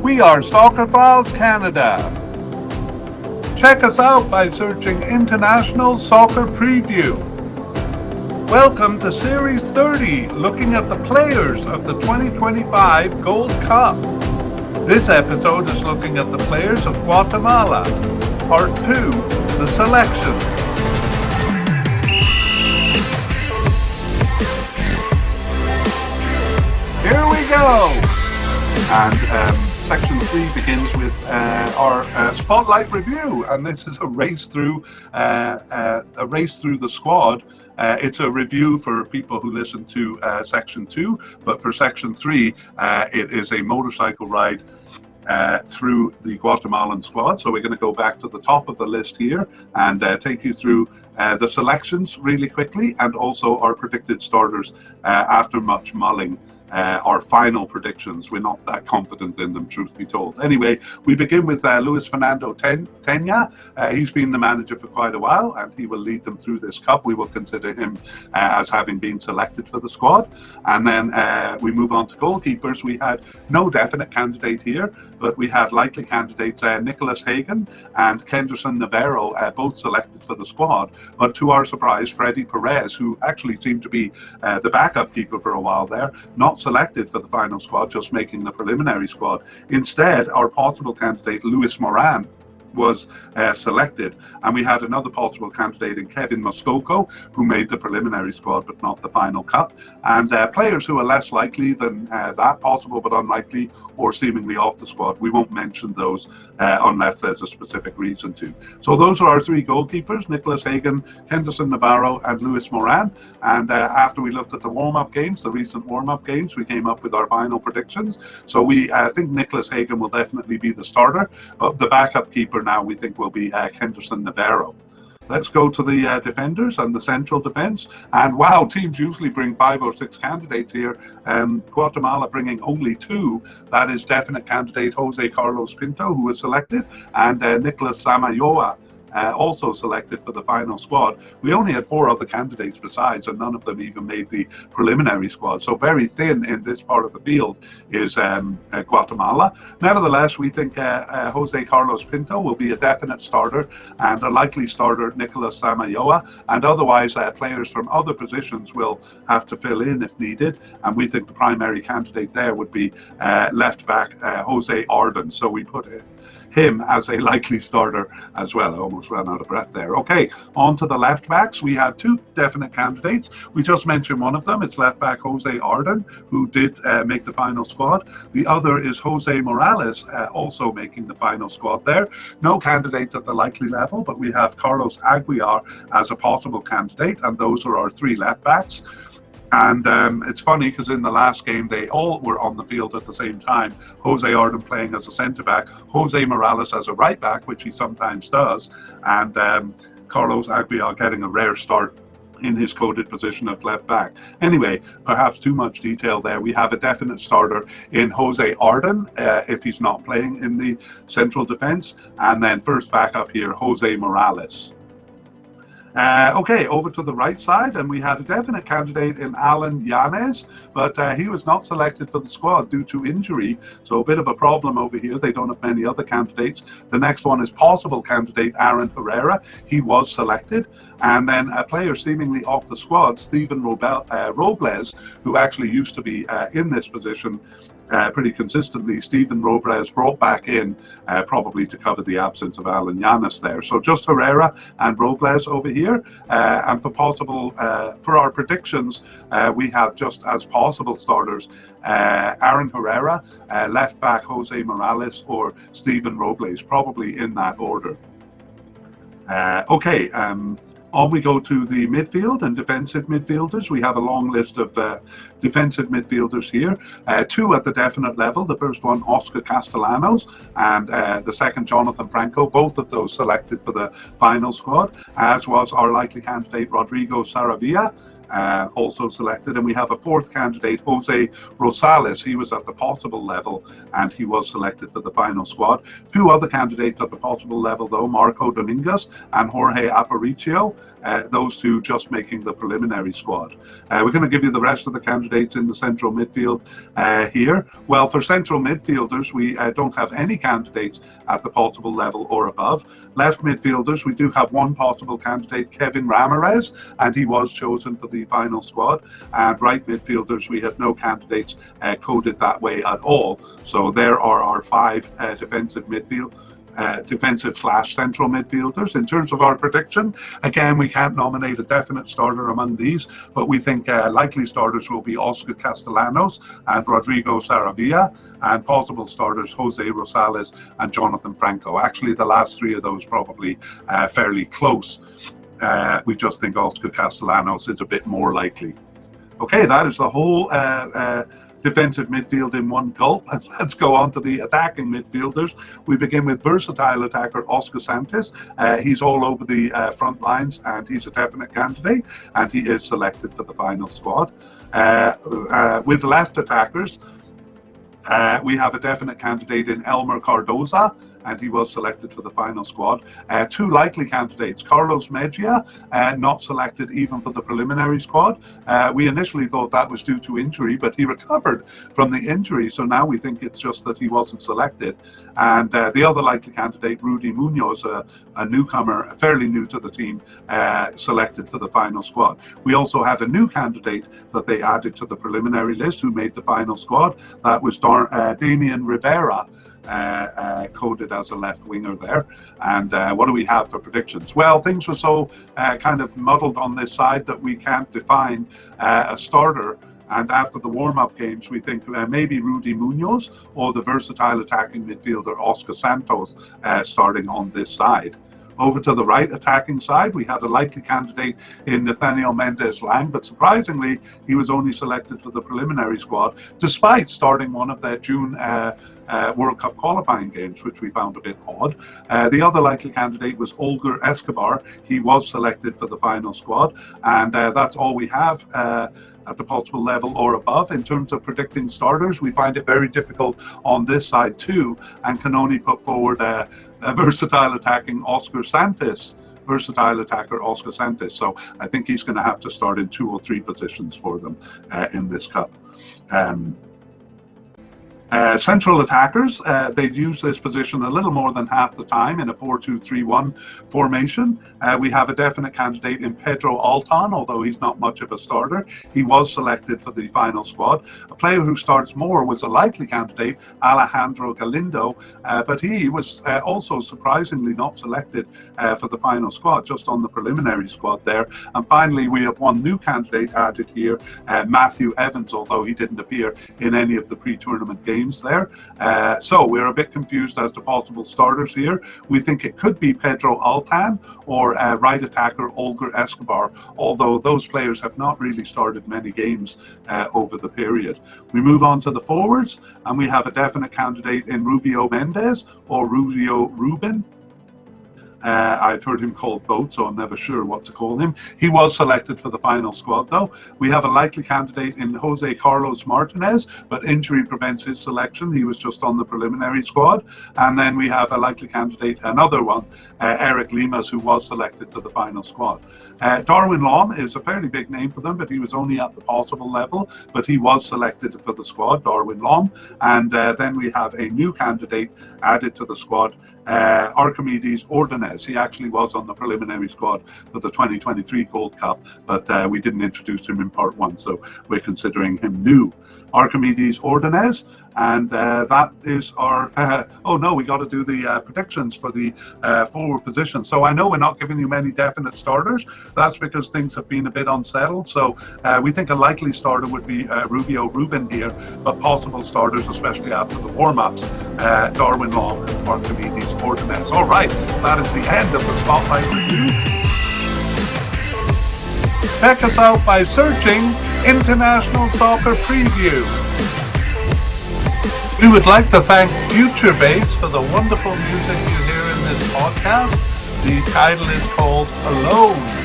We are Soccerphiles Canada. Check us out by searching International Soccer Preview. Welcome to Series 30, looking at the players of the 2025 Gold Cup. This episode is looking at the players of Guatemala. Part 2, the selection. Here we go! And Section 3 begins with our spotlight review, and this is a race through the squad. It's a review for people who listen to Section 2, but for Section 3, it is a motorcycle ride through the Guatemalan squad. So we're going to go back to the top of the list here and take you through the selections really quickly, and also our predicted starters after much mulling. Our final predictions. We're not that confident in them, truth be told. Anyway, we begin with Luis Fernando Tena. He's been the manager for quite a while, and he will lead them through this cup. We will consider him as having been selected for the squad. And then we move on to goalkeepers. We had no definite candidate here, but we had likely candidates Nicholas Hagen and Kenderson Navarro, both selected for the squad. But to our surprise, Freddy Perez, who actually seemed to be the backup keeper for a while there, not selected for the final squad, just making the preliminary squad. Instead, our possible candidate, Luis Moran, was selected, and we had another possible candidate in Kevin Moscoco, who made the preliminary squad but not the final cup, and players who are less likely than that, possible but unlikely, or seemingly off the squad. We won't mention those unless there's a specific reason to. So those are our three goalkeepers: Nicholas Hagen, Henderson Navarro, and Luis Moran. And after we looked at the warm-up games, the recent warm-up games, we came up with our final predictions. So we think Nicholas Hagen will definitely be the starter, but the backup keeper now we think will be Kenderson Navarro. Let's go to the defenders and the central defense. And wow, teams usually bring 5 or 6 candidates here. Guatemala bringing only 2. That is definite candidate Jose Carlos Pinto, who was selected, and Nicolas Samayoa, also selected for the final squad. We only had 4 other candidates besides, and none of them even made the preliminary squad. So very thin in this part of the field is Guatemala. Nevertheless, we think Jose Carlos Pinto will be a definite starter, and a likely starter Nicolas Samayoa, and otherwise players from other positions will have to fill in if needed. And we think the primary candidate there would be left back Jose Arden. So we put him as a likely starter as well. I almost ran out of breath there. Okay, on to the left backs. We have 2 definite candidates. We just mentioned one of them. It's left back Jose Arden, who did make the final squad. The other is Jose Morales, also making the final squad there. No candidates at the likely level, but we have Carlos Aguiar as a possible candidate, and those are our 3 left backs. And it's funny because in the last game, they all were on the field at the same time. Jose Arden playing as a centre-back, Jose Morales as a right-back, which he sometimes does, and Carlos Aguiar getting a rare start in his coded position of left-back. Anyway, perhaps too much detail there. We have a definite starter in Jose Arden, if he's not playing in the central defence, and then first backup here, Jose Morales. Okay, over to the right side, and we had a definite candidate in Alan Yanez, but he was not selected for the squad due to injury, so a bit of a problem over here. They don't have many other candidates. The next one is possible candidate Aaron Herrera. He was selected. And then a player seemingly off the squad, Stephen Robles, who actually used to be in this position pretty consistently. Stephen Robles brought back in probably to cover the absence of Alan Yanez there. So just Herrera and Robles over here. And for possible, for our predictions, we have just as possible starters Aaron Herrera, left back Jose Morales, or Stephen Robles, probably in that order. Okay. On we go to the midfield and defensive midfielders. We have a long list of defensive midfielders here. 2 at the definite level. The first one, Oscar Castellanos, and the second, Jonathan Franco. Both of those selected for the final squad, as was our likely candidate, Rodrigo Saravia. also selected. And we have a fourth candidate, Jose Rosales. He was at the possible level and he was selected for the final squad. Two other candidates at the possible level, though, Marco Dominguez and Jorge Aparicio. Those two just making the preliminary squad. We're going to give you the rest of the candidates in the central midfield here. Well, for central midfielders, we don't have any candidates at the possible level or above. Left midfielders, we do have one possible candidate, Kevin Ramirez, and he was chosen for the final squad. And right midfielders, we have no candidates coded that way at all. So there are our five defensive / central midfielders. In terms of our prediction, again, we can't nominate a definite starter among these, but we think likely starters will be Oscar Castellanos and Rodrigo Saravia, and possible starters Jose Rosales and Jonathan Franco. Actually, the last three of those probably fairly close. We just think Oscar Castellanos is a bit more likely. Okay, that is the whole defensive midfield in one gulp. And let's go on to the attacking midfielders. We begin with versatile attacker Oscar Santos. He's all over the front lines and he's a definite candidate, and he is selected for the final squad. With left attackers, we have a definite candidate in Elmer Cardoza, and he was selected for the final squad. Two likely candidates, Carlos Mejia, not selected even for the preliminary squad. We initially thought that was due to injury, but he recovered from the injury, so now we think it's just that he wasn't selected. And the other likely candidate, Rudy Munoz, a newcomer, fairly new to the team, selected for the final squad. We also had a new candidate that they added to the preliminary list who made the final squad. That was Damian Rivera, coded as a left winger there. And what do we have for predictions? Well, things were so kind of muddled on this side that we can't define a starter. And after the warm-up games, we think maybe Rudy Munoz or the versatile attacking midfielder Oscar Santos starting on this side. Over to the right attacking side, we had a likely candidate in Nathaniel Mendez-Lang, but surprisingly, he was only selected for the preliminary squad, despite starting one of their June World Cup qualifying games, which we found a bit odd. The other likely candidate was Olger Escobar. He was selected for the final squad, and that's all we have at the possible level or above. In terms of predicting starters, we find it very difficult on this side too, and can only put forward a versatile attacking Oscar Santos. Versatile attacker Oscar Santos. So I think he's going to have to start in 2 or 3 positions for them in this cup. Central attackers, they'd use this position a little more than half the time in a 4-2-3-1 formation. We have a definite candidate in Pedro Altan, although he's not much of a starter. He was selected for the final squad. A player who starts more was a likely candidate, Alejandro Galindo, but he was also surprisingly not selected for the final squad, just on the preliminary squad there. And finally, we have one new candidate added here, Matthew Evans, although he didn't appear in any of the pre-tournament games there. So we're a bit confused as to possible starters here. We think it could be Pedro Altan or right attacker Olger Escobar, although those players have not really started many games over the period. We move on to the forwards, and we have a definite candidate in Rubio Mendez or Rubio Rubin. I've heard him called both, so I'm never sure what to call him. He was selected for the final squad, though. We have a likely candidate in Jose Carlos Martinez, but injury prevents his selection. He was just on the preliminary squad. And then we have a likely candidate, another one, Eric Limas, who was selected for the final squad. Darwin Lom is a fairly big name for them, but he was only at the possible level, but he was selected for the squad, Darwin Lom. And then we have a new candidate added to the squad, Archimedes Ordonez. He actually was on the preliminary squad for the 2023 Gold Cup, but we didn't introduce him in part 1, so we're considering him new. Archimedes Ordonez, and that is our oh no, we got to do the predictions for the forward position. So I know we're not giving you many definite starters. That's because things have been a bit unsettled. So we think a likely starter would be Rubio Rubin here, but possible starters, especially after the warm-ups, Darwin Long and Archimedes Ordonez. All right, that is the end of the Spotlight Review. Check us out by searching International Soccer Preview. We would like to thank Future Bass for the wonderful music you hear in this podcast. The title is called Alone.